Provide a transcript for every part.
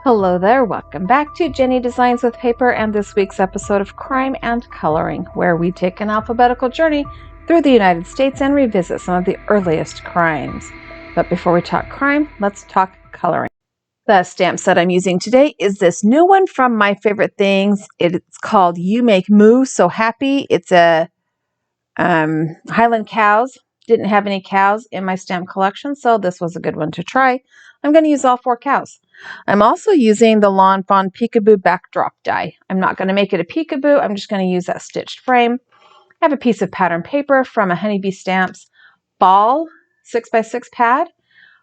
Hello there, welcome back to Jennie Designs with Paper and this week's episode of Crime and Coloring, where we take an alphabetical journey through the United States and revisit some of the earliest crimes. But before we talk crime, let's talk coloring. The stamp set I'm using today is this new one from My Favorite Things. It's called You Make Moo So Happy. It's a Highland cows. Didn't have any cows in my stamp collection, so this was a good one to try. I'm going to use all 4 cows. I'm also using the Lawn Fawn Peekaboo backdrop die. I'm not going to make it a peekaboo. I'm just going to use that stitched frame. I have a piece of pattern paper from a Honeybee Stamps ball 6x6 pad.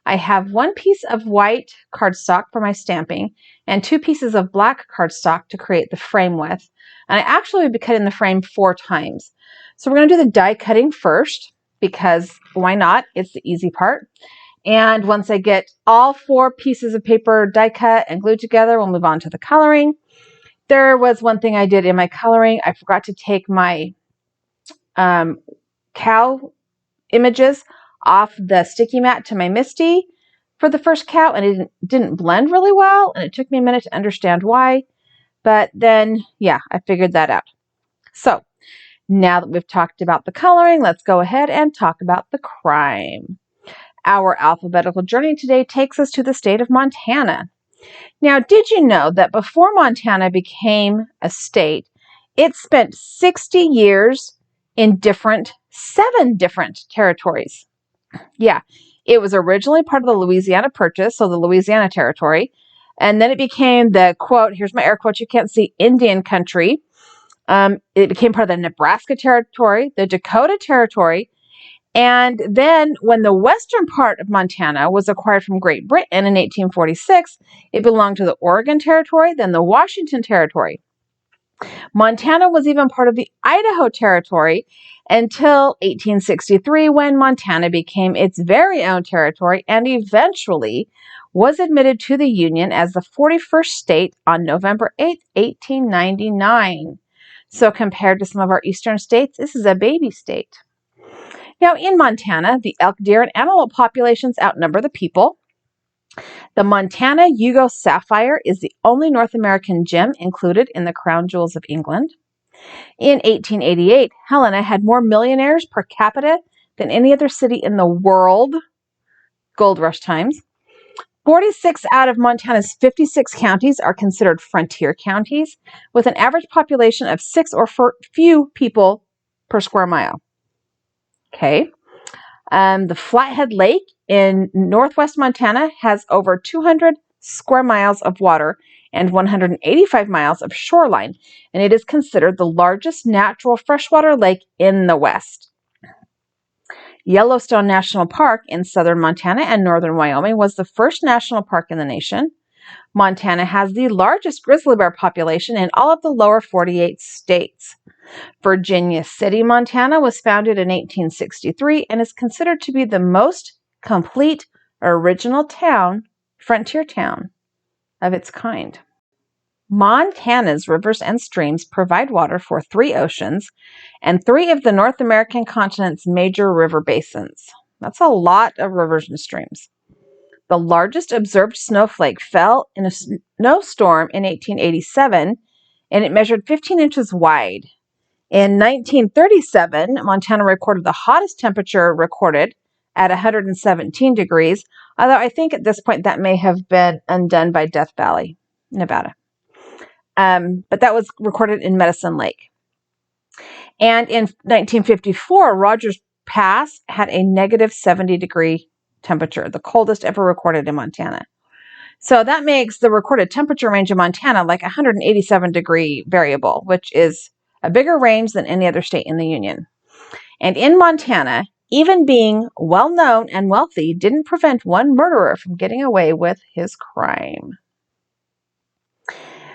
I have 1 piece of white cardstock for my stamping and 2 pieces of black cardstock to create the frame with. And I actually will be cutting the frame 4 times. So we're going to do the die cutting first because why not? It's the easy part. And once I get all 4 pieces of paper die cut and glued together, we'll move on to the coloring. There was one thing I did in my coloring. I forgot to take my cow images off the sticky mat to my Misty for the first cow, and it didn't blend really well, and it took me a minute to understand why. But then, yeah, I figured that out. So now that we've talked about the coloring, let's go ahead and talk about the crime. Our alphabetical journey today takes us to the state of Montana. Now, did you know that before Montana became a state, it spent 60 years in 7 different territories? Yeah, it was originally part of the Louisiana Purchase, so the Louisiana Territory, and then it became the, quote, here's my air quotes, you can't see, Indian country. It became part of the Nebraska Territory, the Dakota Territory, and then when the western part of Montana was acquired from Great Britain in 1846, it belonged to the Oregon Territory, then the Washington Territory. Montana was even part of the Idaho Territory until 1863, when Montana became its very own territory and eventually was admitted to the Union as the 41st state on November 8, 1899. So compared to some of our eastern states, this is a baby state. Now, in Montana, the elk, deer, and antelope populations outnumber the people. The Montana Yugo sapphire is the only North American gem included in the crown jewels of England. In 1888, Helena had more millionaires per capita than any other city in the world, gold rush times. 46 out of Montana's 56 counties are considered frontier counties, with an average population of 6 or few people per square mile. Okay. The Flathead Lake in northwest Montana has over 200 square miles of water and 185 miles of shoreline, and it is considered the largest natural freshwater lake in the West. Yellowstone National Park in southern Montana and northern Wyoming was the first national park in the nation. Montana has the largest grizzly bear population in all of the lower 48 states. Virginia City, Montana was founded in 1863 and is considered to be the most complete original town, frontier town, of its kind. Montana's rivers and streams provide water for 3 oceans and 3 of the North American continent's major river basins. That's a lot of rivers and streams. The largest observed snowflake fell in a snowstorm in 1887, and it measured 15 inches wide. In 1937, Montana recorded the hottest temperature recorded at 117 degrees, although I think at this point that may have been undone by Death Valley, Nevada. But that was recorded in Medicine Lake. And in 1954, Rogers Pass had a negative 70-degree temperature, the coldest ever recorded in Montana. So that makes the recorded temperature range in Montana like 187-degree variable, which is a bigger range than any other state in the Union. And in Montana, even being well-known and wealthy didn't prevent one murderer from getting away with his crime.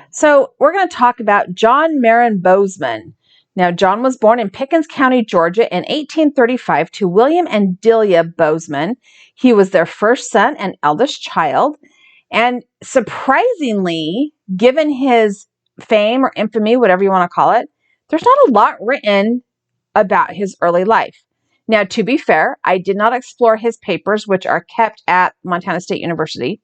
So we're going to talk about John Marin Bozeman. Now, John was born in Pickens County, Georgia in 1835 to William and Delia Bozeman. He was their first son and eldest child. And surprisingly, given his fame or infamy, whatever you want to call it, there's not a lot written about his early life. Now, to be fair, I did not explore his papers, which are kept at Montana State University.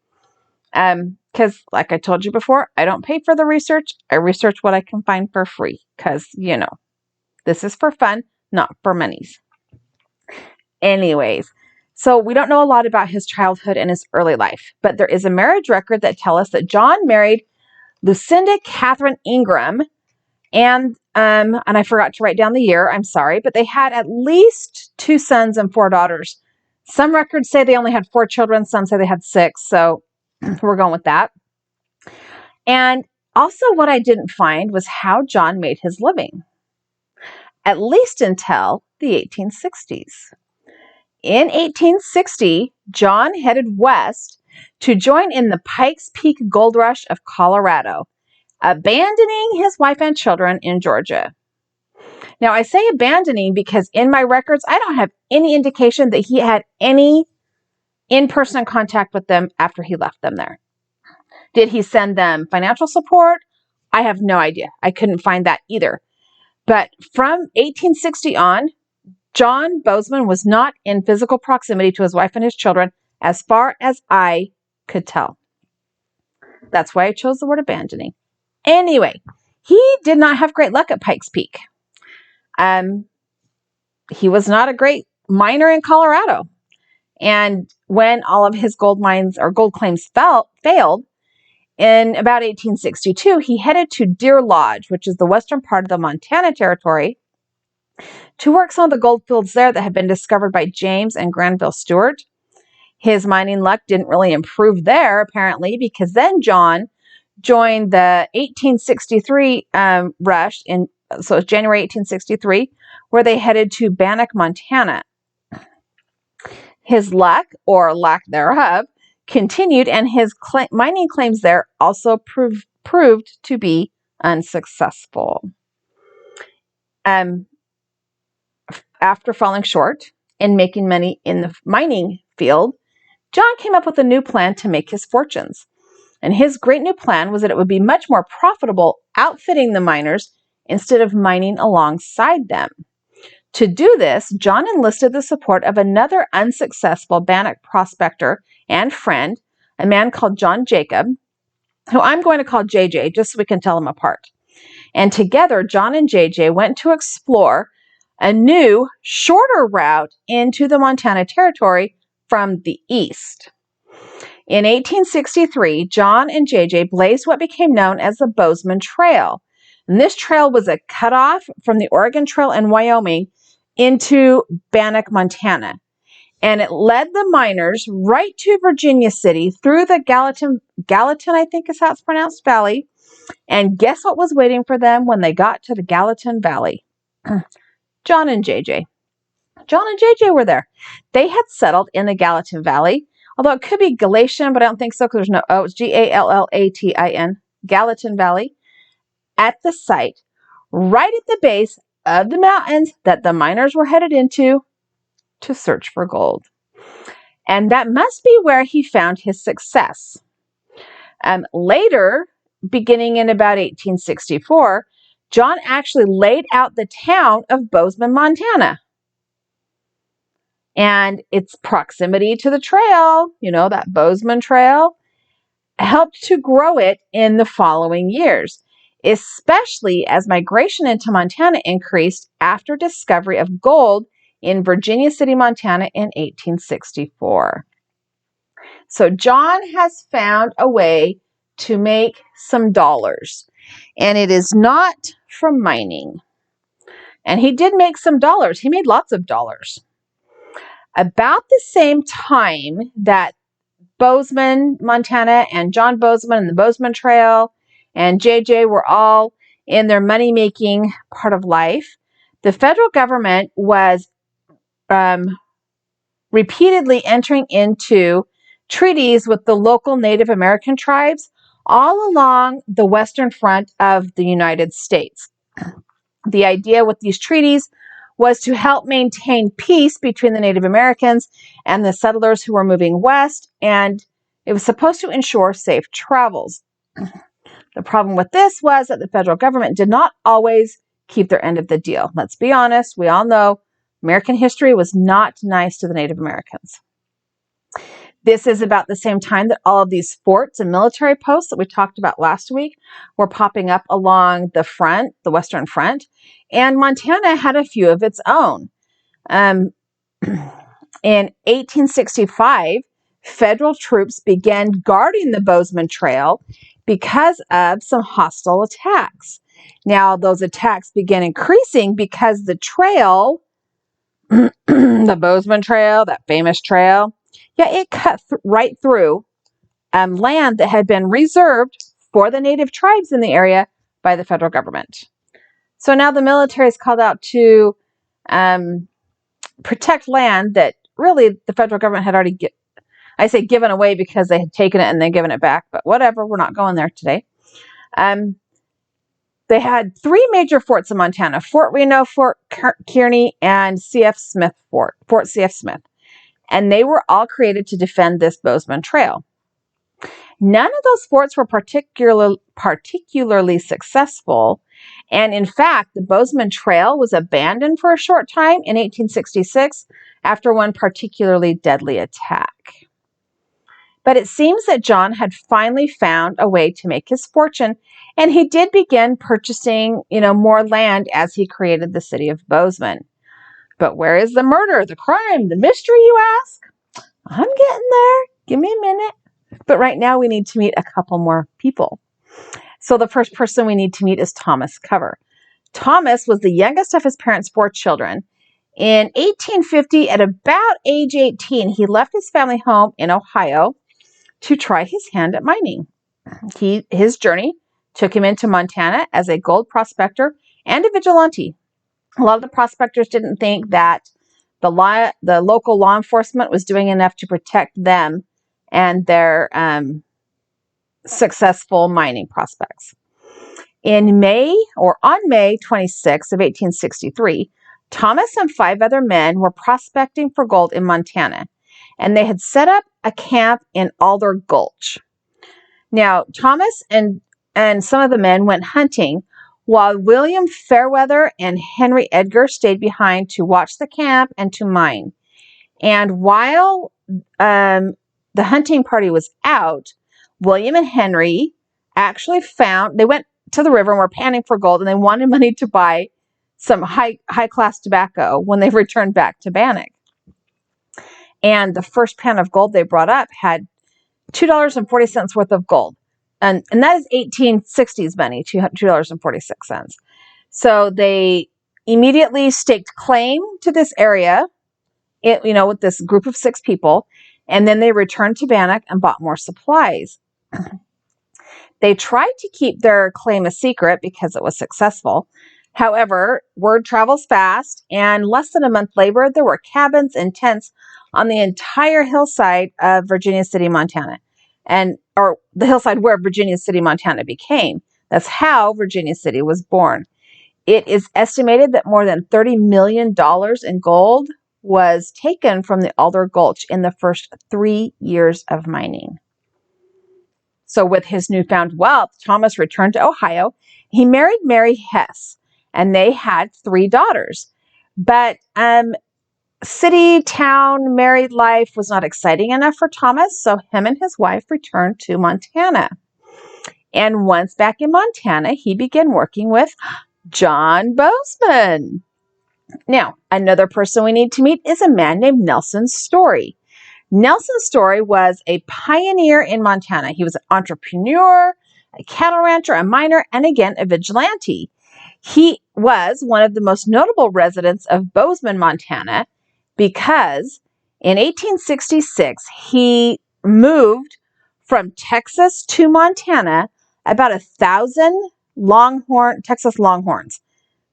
Because like I told you before, I don't pay for the research. I research what I can find for free because, this is for fun, not for monies. Anyways, so we don't know a lot about his childhood and his early life, but there is a marriage record that tells us that John married Lucinda Catherine Ingram, and I forgot to write down the year, I'm sorry, but they had at least 2 sons and 4 daughters. Some records say they only had 4 children, some say they had 6, so we're going with that. And also what I didn't find was how John made his living, at least until the 1860s. In 1860, John headed west to join in the Pikes Peak Gold Rush of Colorado, abandoning his wife and children in Georgia. Now, I say abandoning because in my records, I don't have any indication that he had any in-person contact with them after he left them there. Did he send them financial support? I have no idea. I couldn't find that either. But from 1860 on, John Bozeman was not in physical proximity to his wife and his children as far as I could tell. That's why I chose the word abandoning. Anyway, he did not have great luck at Pikes Peak. He was not a great miner in Colorado. And when all of his gold mines or gold claims failed, in about 1862, he headed to Deer Lodge, which is the western part of the Montana Territory, to work some of the gold fields there that had been discovered by James and Granville Stewart. His mining luck didn't really improve there, apparently, because then John joined the 1863 rush, so it's January 1863, where they headed to Bannock, Montana. His luck, or lack thereof, continued, and his mining claims there also proved to be unsuccessful. After falling short in making money in the mining field, John came up with a new plan to make his fortunes. And his great new plan was that it would be much more profitable outfitting the miners instead of mining alongside them. To do this, John enlisted the support of another unsuccessful Bannock prospector and friend, a man called John Jacob, who I'm going to call JJ just so we can tell them apart. And together, John and JJ went to explore a new, shorter route into the Montana Territory from the east. In 1863, John and JJ blazed what became known as the Bozeman Trail. And this trail was a cutoff from the Oregon Trail in Wyoming into Bannock, Montana. And it led the miners right to Virginia City through the Gallatin, I think is how it's pronounced, Valley. And guess what was waiting for them when they got to the Gallatin Valley? John and JJ. John and JJ were there. They had settled in the Gallatin Valley, although it could be Galatian, but I don't think so because there's no O. It's Gallatin, Gallatin Valley, at the site right at the base of the mountains that the miners were headed into to search for gold. And that must be where he found his success. Later, beginning in about 1864, John actually laid out the town of Bozeman, Montana. And its proximity to the trail, that Bozeman Trail, helped to grow it in the following years, especially as migration into Montana increased after discovery of gold in Virginia City, Montana in 1864. So John has found a way to make some dollars, and it is not from mining. And he did make some dollars. He made lots of dollars. About the same time that Bozeman, Montana, and John Bozeman and the Bozeman Trail and JJ were all in their money-making part of life, the federal government was repeatedly entering into treaties with the local Native American tribes all along the western front of the United States. The idea with these treaties was to help maintain peace between the Native Americans and the settlers who were moving west, and it was supposed to ensure safe travels. The problem with this was that the federal government did not always keep their end of the deal. Let's be honest, we all know American history was not nice to the Native Americans. This is about the same time that all of these forts and military posts that we talked about last week were popping up along the front, the Western Front, and Montana had a few of its own. In 1865, federal troops began guarding the Bozeman Trail because of some hostile attacks. Now, those attacks began increasing because the trail, the Bozeman Trail, that famous trail, it cut right through land that had been reserved for the native tribes in the area by the federal government. So now the military is called out to protect land that really the federal government had already given away because they had taken it and then given it back, but whatever, we're not going there today. They had three major forts in Montana: Fort Reno, Fort Kearney, and Fort C.F. Smith. And they were all created to defend this Bozeman Trail. None of those forts were particularly successful. And in fact, the Bozeman Trail was abandoned for a short time in 1866 after one particularly deadly attack. But it seems that John had finally found a way to make his fortune, and he did begin purchasing, more land as he created the city of Bozeman. But where is the murder, the crime, the mystery, you ask? I'm getting there. Give me a minute. But right now we need to meet a couple more people. So the first person we need to meet is Thomas Cover. Thomas was the youngest of his parents' 4 children. In 1850, at about age 18, he left his family home in Ohio to try his hand at mining. His journey took him into Montana as a gold prospector and a vigilante. A lot of the prospectors didn't think that the local law enforcement was doing enough to protect them and their successful mining prospects. On May 26 of 1863, Thomas and 5 other men were prospecting for gold in Montana, and they had set up a camp in Alder Gulch. Now, Thomas and some of the men went hunting, while William Fairweather and Henry Edgar stayed behind to watch the camp and to mine. And while the hunting party was out, William and Henry actually they went to the river and were panning for gold, and they wanted money to buy some high-class tobacco when they returned back to Bannock. And the first pan of gold they brought up had $2.40 worth of gold. And that is 1860s money, $2.46. So they immediately staked claim to this area, with this group of 6 people, and then they returned to Bannock and bought more supplies. They tried to keep their claim a secret because it was successful. However, word travels fast, and less than a month later, there were cabins and tents on the entire hillside of Virginia City, Montana, or the hillside where Virginia City, Montana became. That's how Virginia City was born. It is estimated that more than $30 million in gold was taken from the Alder Gulch in the first 3 years of mining. So with his newfound wealth, Thomas returned to Ohio. He married Mary Hess, and they had 3 daughters. But city-town married life was not exciting enough for Thomas, so him and his wife returned to Montana. And once back in Montana, he began working with John Bozeman. Now, another person we need to meet is a man named Nelson Story. Nelson Story was a pioneer in Montana. He was an entrepreneur, a cattle rancher, a miner, and again, a vigilante. He was one of the most notable residents of Bozeman, Montana, because in 1866, he moved from Texas to Montana about 1,000 Texas Longhorns.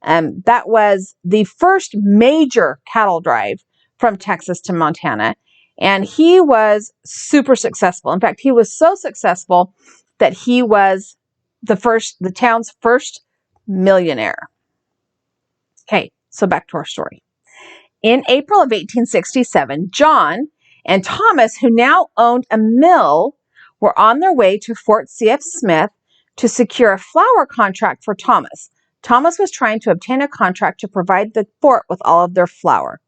That was the first major cattle drive from Texas to Montana. And he was super successful. In fact, he was so successful that he was the town's first millionaire. Okay, so back to our story. In April of 1867, John and Thomas, who now owned a mill, were on their way to Fort C.F. Smith to secure a flour contract for Thomas. Thomas was trying to obtain a contract to provide the fort with all of their flour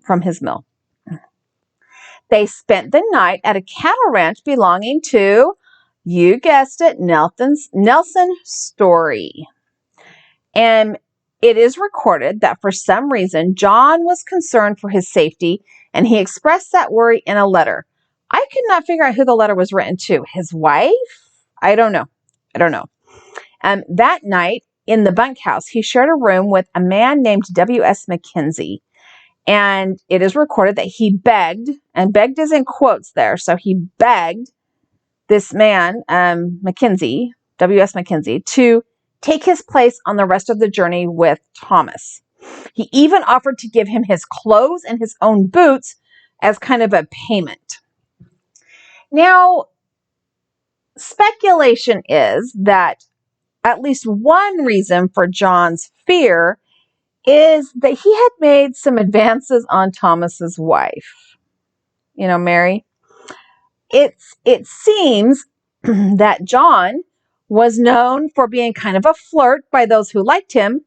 from his mill. They spent the night at a cattle ranch belonging to, you guessed it, Nelson Story. And it is recorded that for some reason, John was concerned for his safety, and he expressed that worry in a letter. I could not figure out who the letter was written to. His wife? I don't know. That night in the bunkhouse, he shared a room with a man named W.S. Mackenzie. And it is recorded that he begged, and begged is in quotes there. So he begged this man, Mackenzie, W.S. Mackenzie, to take his place on the rest of the journey with Thomas. He even offered to give him his clothes and his own boots as kind of a payment. Now, speculation is that at least one reason for John's fear is that he had made some advances on Thomas's wife. You know, Mary. It seems that John was known for being kind of a flirt by those who liked him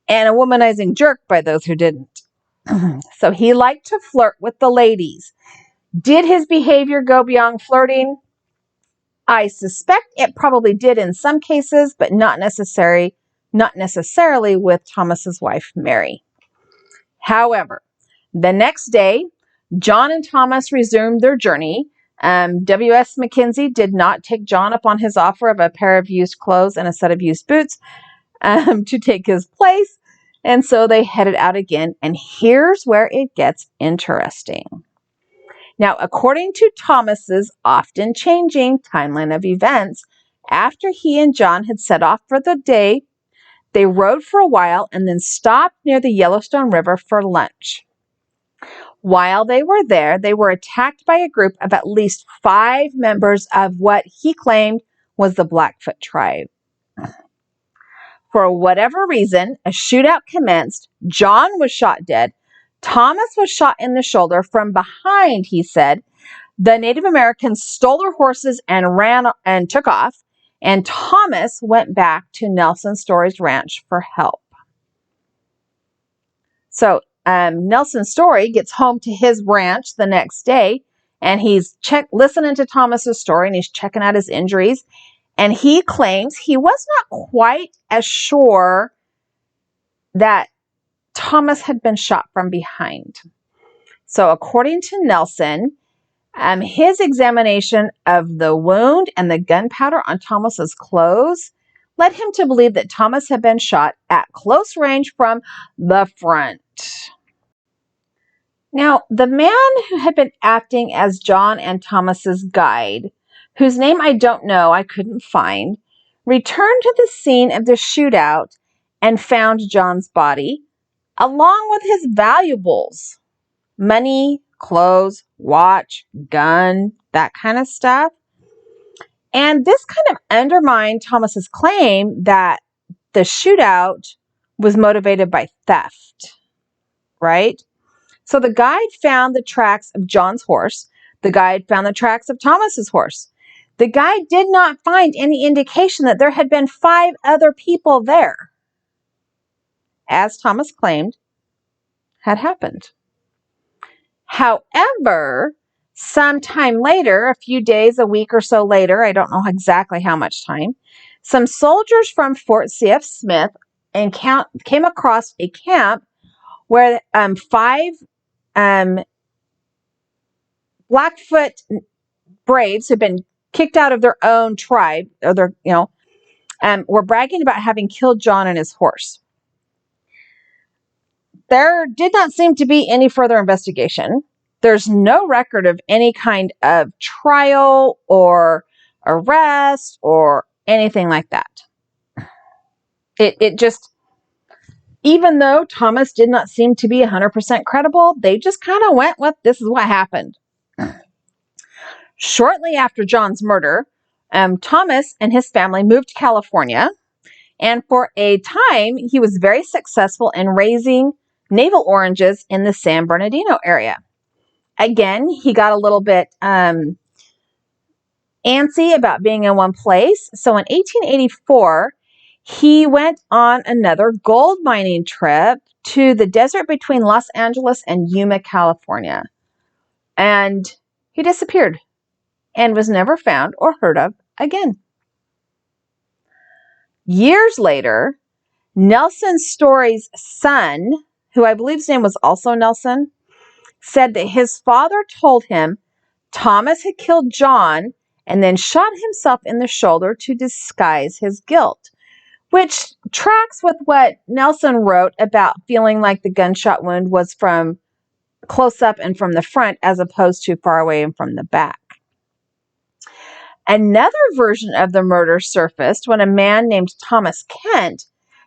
and a womanizing jerk by those who didn't. So he liked to flirt with the ladies. Did his behavior go beyond flirting? I suspect it probably did in some cases, but not necessarily with Thomas's wife, Mary. However, the next day, John and Thomas resumed their journey. W.S. Mackenzie did not take John up on his offer of a pair of used clothes and a set of used boots to take his place. And so they headed out again. And here's where it gets interesting. Now, according to Thomas's often changing timeline of events, after he and John had set off for the day, they rode for a while and then stopped near the Yellowstone River for lunch. While they were there, they were attacked by a group of at least 5 members of what he claimed was the Blackfoot tribe. For whatever reason, a shootout commenced. John was shot dead. Thomas was shot in the shoulder from behind, he said. The Native Americans stole their horses and ran and took off, and Thomas went back to Nelson Story's ranch for help. So Nelson Story gets home to his ranch the next day, and he's listening to Thomas's story, and he's checking out his injuries, and he claims he was not quite as sure that Thomas had been shot from behind. So according to Nelson, his examination of the wound and the gunpowder on Thomas's clothes led him to believe that Thomas had been shot at close range from the front. Now, the man who had been acting as John and Thomas's guide, whose name I don't know, I couldn't find, returned to the scene of the shootout and found John's body, along with his valuables, money, clothes, watch, gun, that kind of stuff. And this kind of undermined Thomas's claim that the shootout was motivated by theft, right? So the guide found the tracks of John's horse. The guide found the tracks of Thomas's horse. The guide did not find any indication that there had been 5 other people there, as Thomas claimed had happened. However, sometime later, a few days, a week or so later, I don't know exactly how much time, some soldiers from Fort C.F. Smith came across a camp where 5 Blackfoot braves who'd been kicked out of their own tribe, or were bragging about having killed John and his horse. There did not seem to be any further investigation. There's no record of any kind of trial or arrest or anything like that. It just, even though Thomas did not seem to be 100% credible, they just kind of went with, this is what happened. Shortly after John's murder, Thomas and his family moved to California, and for a time, he was very successful in raising navel oranges in the San Bernardino area. Again, he got a little bit antsy about being in one place. So in 1884, he went on another gold mining trip to the desert between Los Angeles and Yuma, California. And he disappeared and was never found or heard of again. Years later, Nelson Story's son, who I believe his name was also Nelson, said that his father told him Thomas had killed John and then shot himself in the shoulder to disguise his guilt, which tracks with what Nelson wrote about feeling like the gunshot wound was from close up and from the front as opposed to far away and from the back. Another version of the murder surfaced when a man named Thomas Kent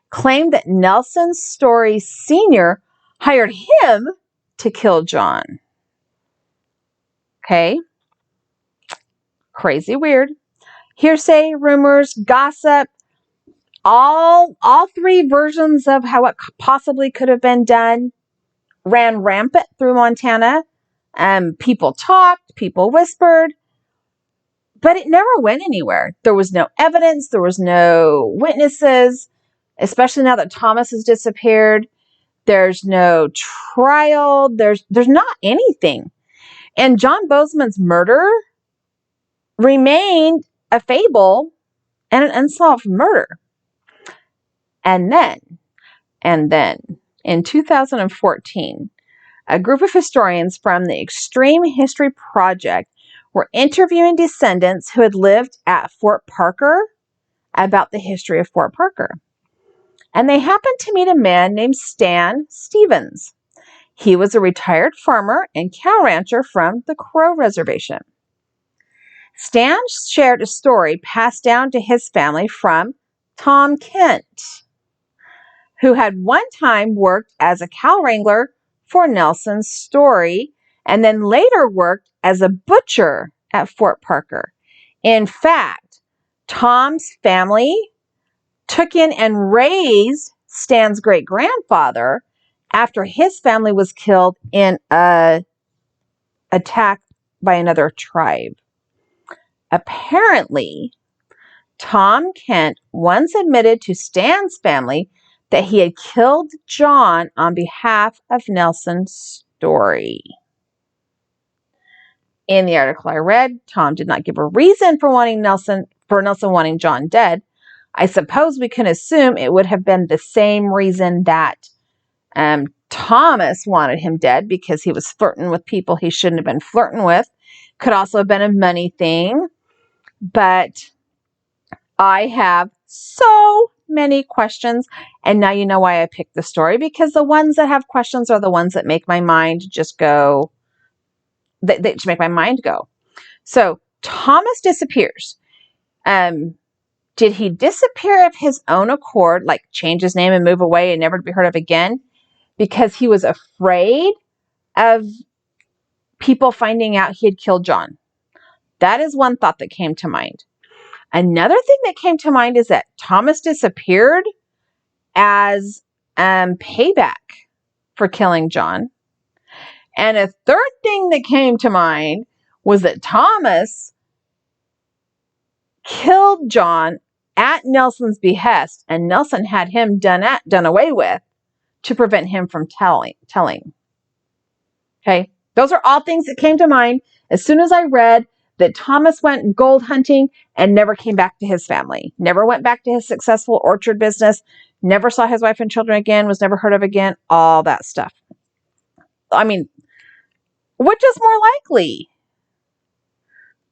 claimed that Nelson Story Sr. hired him to kill John. Okay. Crazy weird. Hearsay, rumors, gossip, all three versions of how it possibly could have been done ran rampant through Montana. People talked, people whispered, but it never went anywhere. There was no evidence. There was no witnesses, especially now that Thomas has disappeared. There's no trial. There's not anything. And John Bozeman's murder remained a fable and an unsolved murder. And then, in 2014, a group of historians from the Extreme History Project were interviewing descendants who had lived at Fort Parker about the history of Fort Parker. And they happened to meet a man named Stan Stevens. He was a retired farmer and cow rancher from the Crow Reservation. Stan shared a story passed down to his family from Tom Kent, who had one time worked as a cow wrangler for Nelson Story and then later worked as a butcher at Fort Parker. In fact, Tom's family took in and raised Stan's great-grandfather after his family was killed in an attack by another tribe. Apparently, Tom Kent once admitted to Stan's family that he had killed John on behalf of Nelson Story. In the article I read, Tom did not give a reason for Nelson wanting John dead. I suppose we can assume it would have been the same reason that Thomas wanted him dead, because he was flirting with people he shouldn't have been flirting with. Could also have been a money thing. But I have so many questions, and now you know why I picked the story, because the ones that have questions are the ones that make my mind just go, that just make my mind go. So Thomas disappears. Did he disappear of his own accord, like change his name and move away and never to be heard of again, because he was afraid of people finding out he had killed John? That is one thought that came to mind. Another thing that came to mind is that Thomas disappeared as payback for killing John. And a third thing that came to mind was that Thomas killed John at Nelson's behest, and Nelson had him done away with to prevent him from telling. Okay, those are all things that came to mind as soon as I read that Thomas went gold hunting and never came back to his family, never went back to his successful orchard business, never saw his wife and children again, was never heard of again, all that stuff. I mean, which is more likely?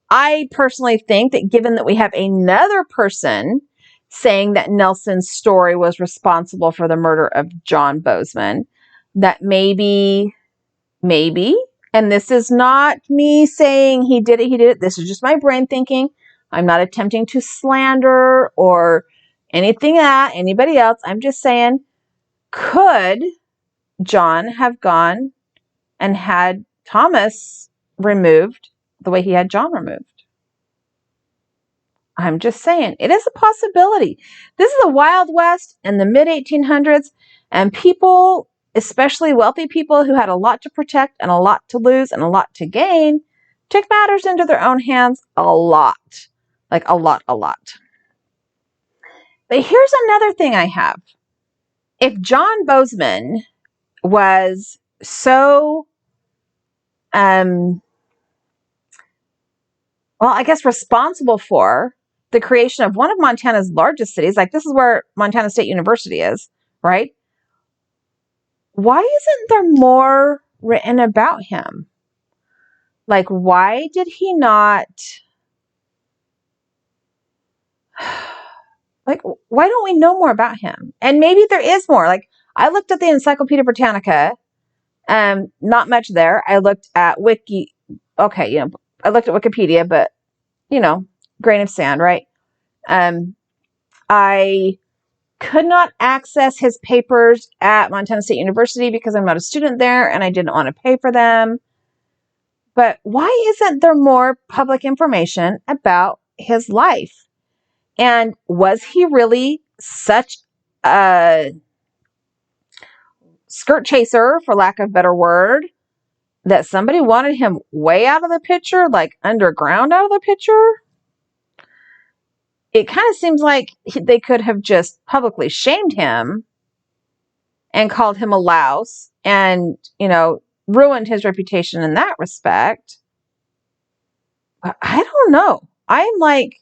I personally think that given that we have another person saying that Nelson Story was responsible for the murder of John Bozeman, that maybe, and this is not me saying he did it, this is just my brain thinking. I'm not attempting to slander or anything at anybody else. I'm just saying, could John have gone and had Thomas removed the way he had John removed? I'm just saying, it is a possibility. This is the Wild West in the mid-1800s, and people, especially wealthy people who had a lot to protect and a lot to lose and a lot to gain, took matters into their own hands a lot. Like a lot. But here's another thing I have. If John Bozeman was so well, I guess responsible for the creation of one of Montana's largest cities. Like, this is where Montana State University is, right? Why isn't there more written about him? Like, why did he not, like, why don't we know more about him? And maybe there is more. Like, I looked at the Encyclopedia Britannica, not much there. I looked at I looked at Wikipedia, but, grain of sand, right? I could not access his papers at Montana State University because I'm not a student there and I didn't want to pay for them. But why isn't there more public information about his life? And was he really such a skirt chaser, for lack of a better word, that somebody wanted him way out of the picture, like underground out of the picture? It kind of seems like they could have just publicly shamed him and called him a louse and, ruined his reputation in that respect. But I don't know. I'm like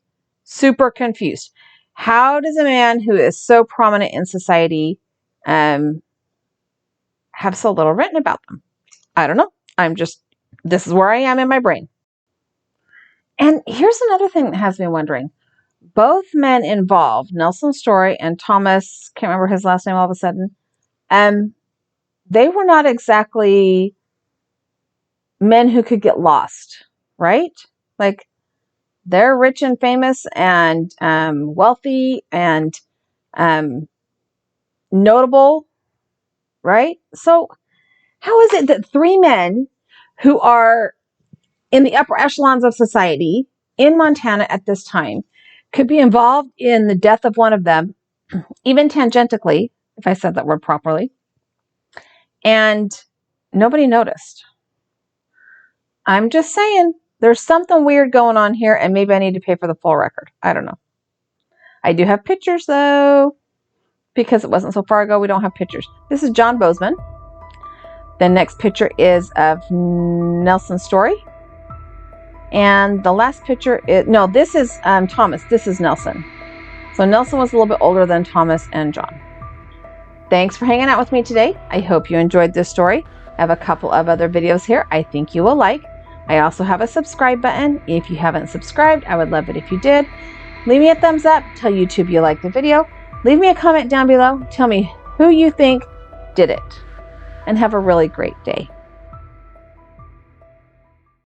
super confused. How does a man who is so prominent in society have so little written about them? I don't know. This is where I am in my brain. And here's another thing that has me wondering. Both men involved, Nelson Story and Thomas, can't remember his last name all of a sudden, they were not exactly men who could get lost, right? Like, they're rich and famous and wealthy and notable, right? So how is it that three men who are in the upper echelons of society in Montana at this time could be involved in the death of one of them, even tangentially, if I said that word properly, and nobody noticed? I'm just saying, there's something weird going on here, and maybe I need to pay for the full record. I don't know. I do have pictures, though, because it wasn't so far ago. We don't have pictures. This is John Bozeman. The next picture is of Nelson Story. And the last picture this is Thomas. This is Nelson. So Nelson was a little bit older than Thomas and John. Thanks for hanging out with me today. I hope you enjoyed this story. I have a couple of other videos here I think you will like. I also have a subscribe button. If you haven't subscribed, I would love it if you did. Leave me a thumbs up. Tell YouTube you like the video. Leave me a comment down below. Tell me who you think did it. And have a really great day.